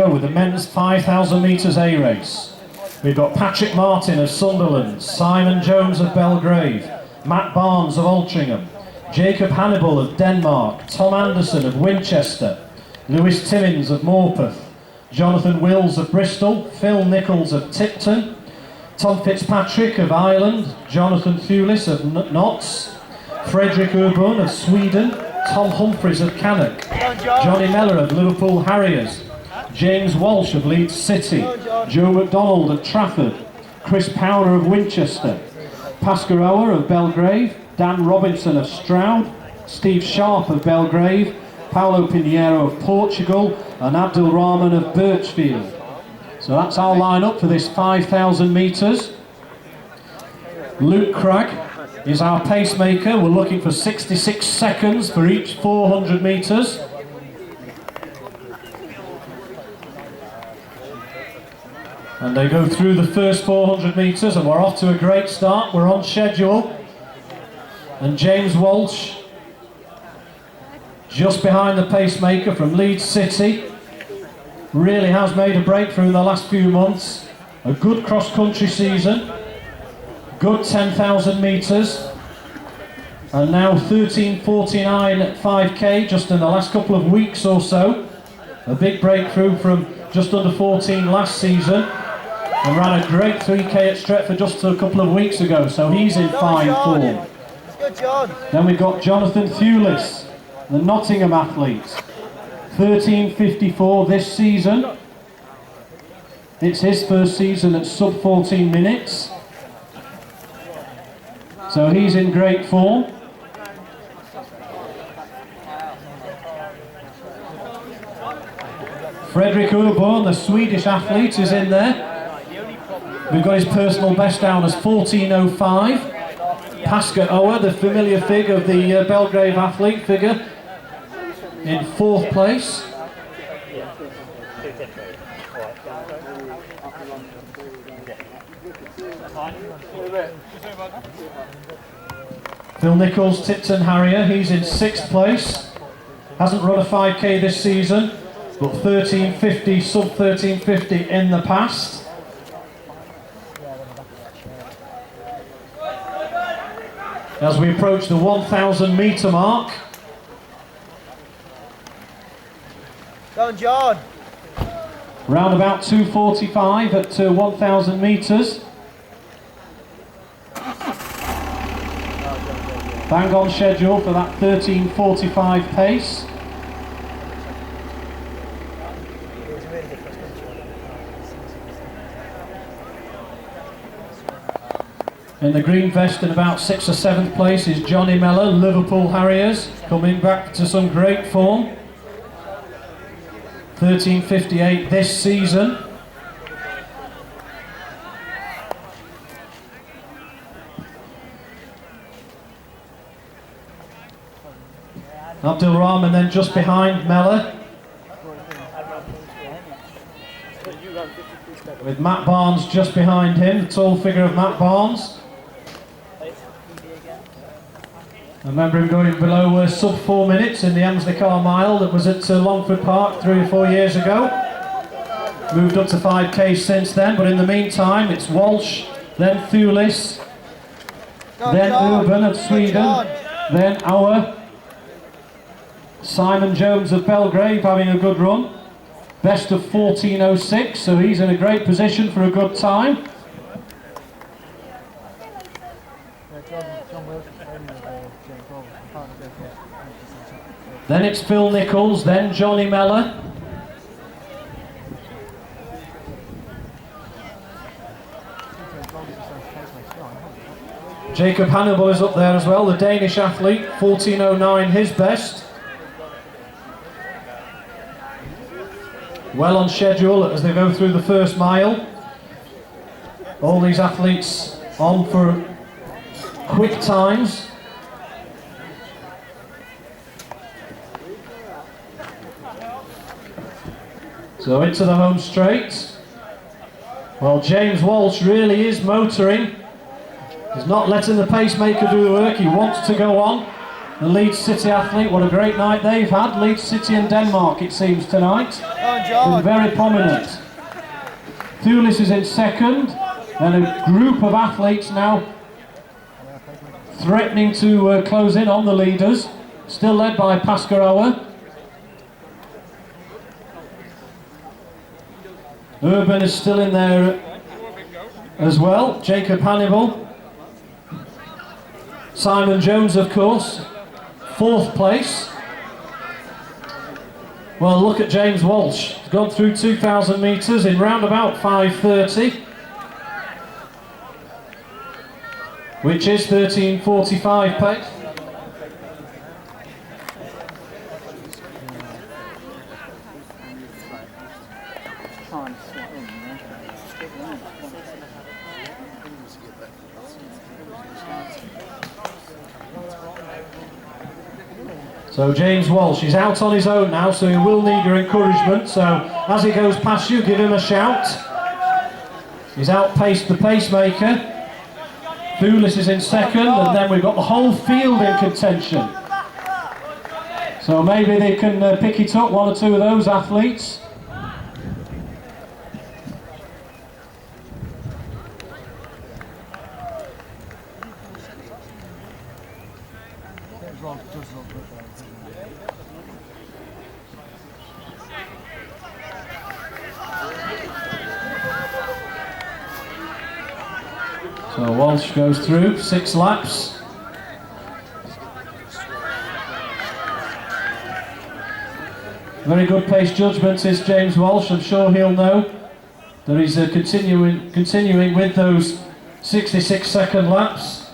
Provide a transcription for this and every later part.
go with the men's 5,000 metres A race. We've got Patrick Martin of Sunderland, Simon Jones of Belgrave, Matt Barnes of Altrincham, Jacob Hannibal of Denmark, Tom Anderson of Winchester, Lewis Timmins of Morpeth, Jonathan Wills of Bristol, Phil Nichols of Tipton, Tom Fitzpatrick of Ireland, Jonathan Thulis of Notts, Frederick Urbun of Sweden, Tom Humphreys of Cannock, Johnny Mellor of Liverpool Harriers, James Walsh of Leeds City, Joe McDonald of Trafford, Chris Powder of Winchester, Pascal Ower of Belgrave, Dan Robinson of Stroud, Steve Sharp of Belgrave, Paulo Pinheiro of Portugal, and Abdul Rahman of Birchfield. So that's our line-up for this 5,000 metres. Luke Cragg is our pacemaker. We're looking for 66 seconds for each 400 metres. And they go through the first 400 metres and we're off to a great start. We're on schedule. And James Walsh, just behind the pacemaker from Leeds City, really has made a breakthrough in the last few months. A good cross-country season, good 10,000 metres, and now 13:49 at 5k just in the last couple of weeks or so. A big breakthrough from just under 14 last season, and ran a great 3k at Stretford just a couple of weeks ago, so he's in fine form. Then we've got Jonathan Thulis, the Nottingham athlete, 13:54 this season. It's his first season at sub 14 minutes. So he's in great form. Fredrik Urban, the Swedish athlete, is in there. We've got his personal best down as 14:05. Pascal Ower, the familiar figure of the Belgrave athlete figure, in 4th place. Phil Nichols, Tipton Harrier, he's in 6th place. Hasn't run a 5k this season, but 13:50, sub 13:50 in the past. As we approach the 1,000 metre mark. Go on, John. Round about 2:45 at 1,000 metres. Bang on schedule for that 13:45 pace. In the green vest in about 6th or 7th place is Johnny Mellor, Liverpool Harriers, coming back to some great form. 13:58 this season. Abdul Rahman then just behind Mellor, with Matt Barnes just behind him, the tall figure of Matt Barnes. I remember him going below sub 4 minutes in the Amsley Car Mile that was at Longford Park 3 or 4 years ago. Moved up to 5k since then, but in the meantime it's Walsh, then Thulis, then Urban of Sweden, then Auer, Simon Jones of Belgrave having a good run. Best of 14:06, so he's in a great position for a good time. Then it's Phil Nichols, then Johnny Mellor. Jacob Hannibal is up there as well, the Danish athlete, 14:09 his best. Well on schedule as they go through the first mile. All these athletes on for quick times. So into the home straight. Well, James Walsh really is motoring. He's not letting the pacemaker do the work, he wants to go on. the Leeds City athlete. What a great night they've had. Leeds City and Denmark, it seems, tonight. Go on, John. Been very prominent. Thulis is in second, and a group of athletes now threatening to close in on the leaders, still led by Pascarowa. Urban is still in there as well, Jacob Hannibal. Simon Jones, of course, 4th place. Well, look at James Walsh. He's gone through 2,000 metres in round about 5:30, which is 13:45 pace. So James Walsh, he's out on his own now, so he will need your encouragement. So as he goes past you, give him a shout. He's outpaced the pacemaker. Thulis is in second, and then we've got the whole field in contention. So maybe they can pick it up, one or two of those athletes. So Walsh goes through 6 laps. Very good pace judgment is James Walsh. I'm sure he'll know that he's continuing with those 66-second laps.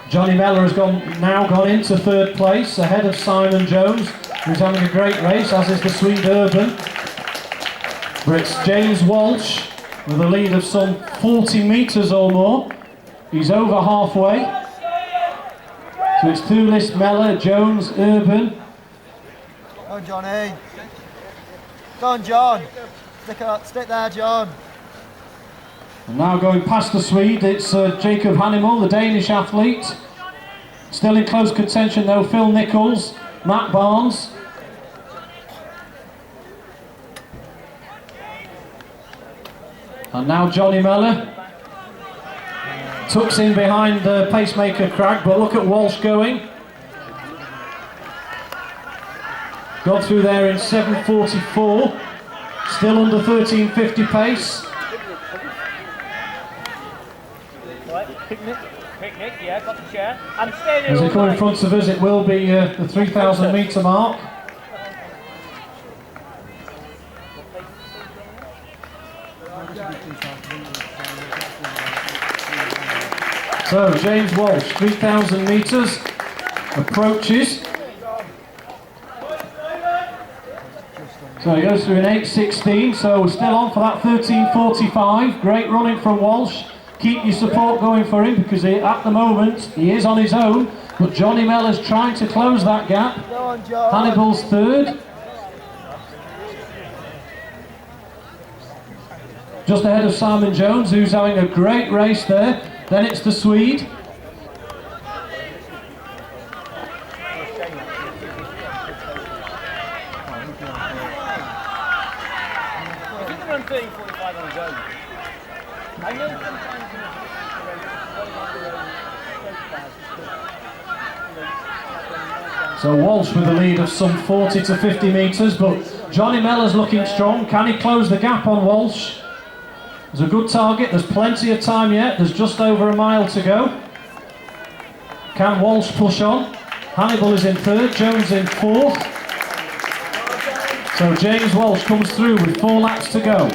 Johnny Mellor has now gone into 3rd place, ahead of Simon Jones, who's having a great race, as is the Swede Urban. But it's James Walsh with a lead of some 40 metres or more. He's over halfway. So it's Thulis, Mellor, Jones, Urban. Go on, Johnny. Go on, John. Stick there, John. And now going past the Swede, it's Jacob Hannibal, the Danish athlete. Still in close contention though, Phil Nichols, Matt Barnes. And now Johnny Mellor tucks in behind the pacemaker Cragg, but look at Walsh going. Got through there in 7:44, still under 13:50 pace. Picnic, yeah, got the chair. I'm staying here. As they come in front of us, it will be the 3,000 metre mark. So James Walsh, 3,000 metres, approaches. So he goes through in 8:16, so we're still on for that 13:45. Great running from Walsh. Keep your support going for him, because at the moment he is on his own, but Johnny Mellor's trying to close that gap. Go on, John. Hannibal's 3rd. Just ahead of Simon Jones, who's having a great race there. Then it's the Swede. Run 30-45 on his own. I know sometimes So Walsh with a lead of some 40 to 50 metres, but Johnny Mellor's looking strong. Can he close the gap on Walsh? There's a good target, there's plenty of time yet, there's just over a mile to go. Can Walsh push on? Hannibal is in 3rd, Jones in 4th. So James Walsh comes through with 4 laps to go.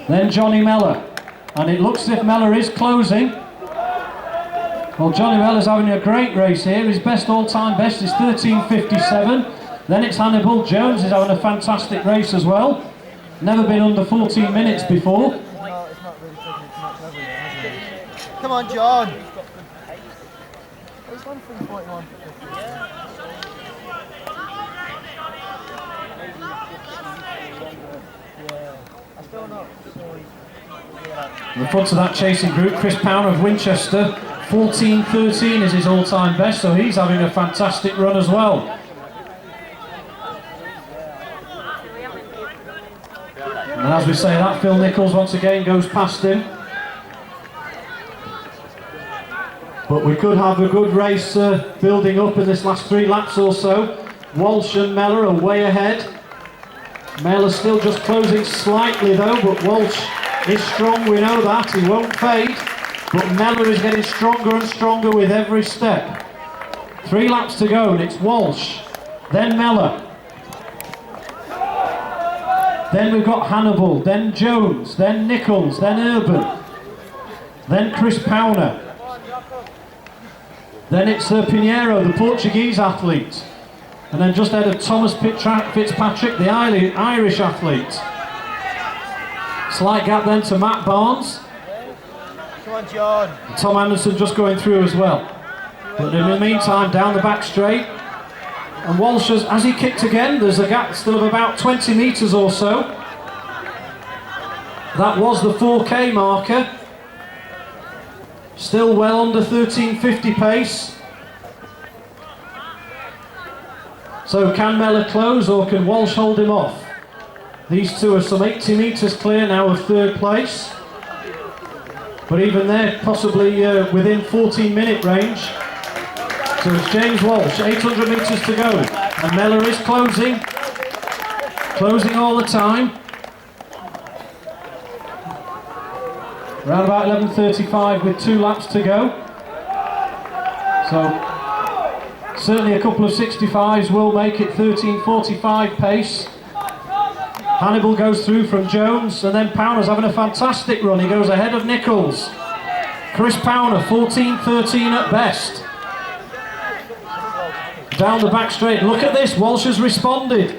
Then Johnny Mellor, and it looks as if Mellor is closing. Well, Johnny Mellor's having a great race here. His best all-time best is 13:57. Then it's Hannibal. Jones is having a fantastic race as well. Never been under 14 minutes before. No, it's not really taking it too much over yet, has it? Come on, John. He's gone from 41 to 50. I still not. In the front of that chasing group, Chris Power of Winchester, 14:13 is his all-time best, so he's having a fantastic run as well. And as we say that, Phil Nichols once again goes past him. But we could have a good race building up in this last 3 laps or so. Walsh and Mellor are way ahead. Mellor's still just closing slightly though, but Walsh is strong, we know that, he won't fade. But Mellor is getting stronger and stronger with every step. 3 laps to go, and it's Walsh, then Mellor. Then we've got Hannibal, then Jones, then Nichols, then Urban. Then Chris Powner. Then it's Pinheiro, the Portuguese athlete. And then just ahead of Thomas Fitzpatrick, the Irish athlete. Slight gap then to Matt Barnes. Come on, John. Tom Anderson just going through as well. But in the meantime, down the back straight. And Walsh, as he kicked again, there's a gap still of about 20 metres or so. That was the 4K marker. Still well under 13:50 pace. So can Mellor close, or can Walsh hold him off? These two are some 80 metres clear now of 3rd place. But even they're possibly within 14-minute range. So it's James Walsh, 800 metres to go. And Mellor is closing. Closing all the time. Around about 11:35 with 2 laps to go. So certainly a couple of 65s will make it 13:45 pace. Hannibal goes through from Jones, and then Powner's having a fantastic run. He goes ahead of Nichols. Chris Powner, 14:13 at best. Down the back straight. Look at this, Walsh has responded.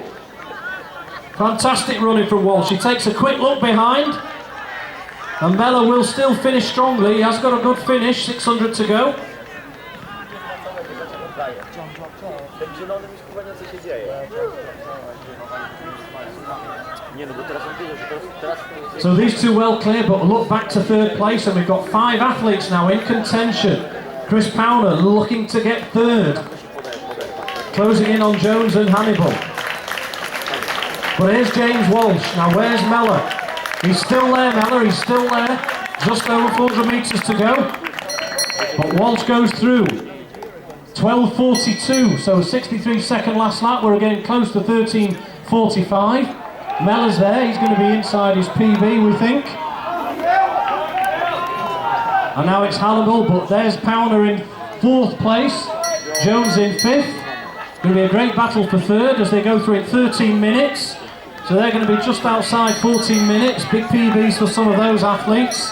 Fantastic running from Walsh. He takes a quick look behind. And Mellor will still finish strongly. He has got a good finish, 600 to go. So these two well clear, but look back to 3rd place, and we've got 5 athletes now in contention. Chris Powner looking to get 3rd. Closing in on Jones and Hannibal. But here's James Walsh. Now where's Mellor? He's still there, Mellor, he's still there. Just over 400 metres to go. But Walsh goes through. 12:42, so 63-second last lap. We're getting close to 13:45. Mellor's there, he's going to be inside his PB, we think. And now it's Hannibal, but there's Powner in 4th place. Jones in 5th. Going to be a great battle for 3rd as they go through in 13 minutes. So they're going to be just outside 14 minutes. Big PBs for some of those athletes.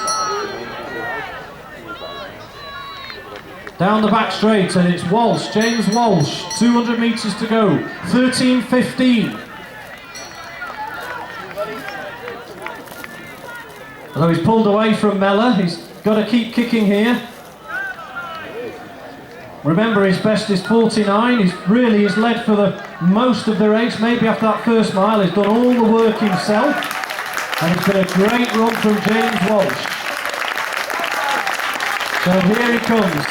Down the back straight, and it's Walsh, James Walsh, 200 metres to go, 13:15. Although he's pulled away from Mellor, he's got to keep kicking here. Remember, his best is 49. He's led for the most of the race. Maybe after that first mile, he's done all the work himself. And it's been a great run from James Walsh. So here he comes.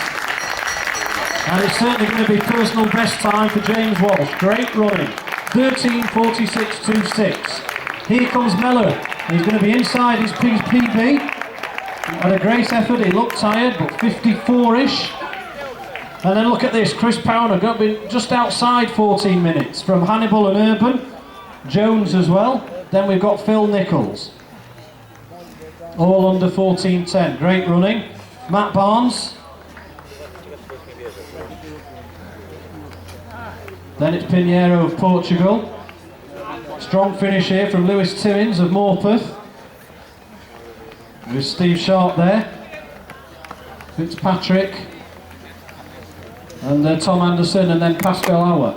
And it's certainly going to be personal best time for James Walsh. Great running. 13:46.26. Here comes Mellor. He's going to be inside his PB. Had a great effort. He looked tired, but 54-ish. And then look at this, Chris Powner got to be just outside 14 minutes from Hannibal and Urban. Jones as well. Then we've got Phil Nichols. All under 14:10. Great running. Matt Barnes. Then it's Pinheiro of Portugal. Strong finish here from Lewis Timmins of Morpeth. With Steve Sharp there. Fitzpatrick. And Tom Anderson, and then Pascal Auer.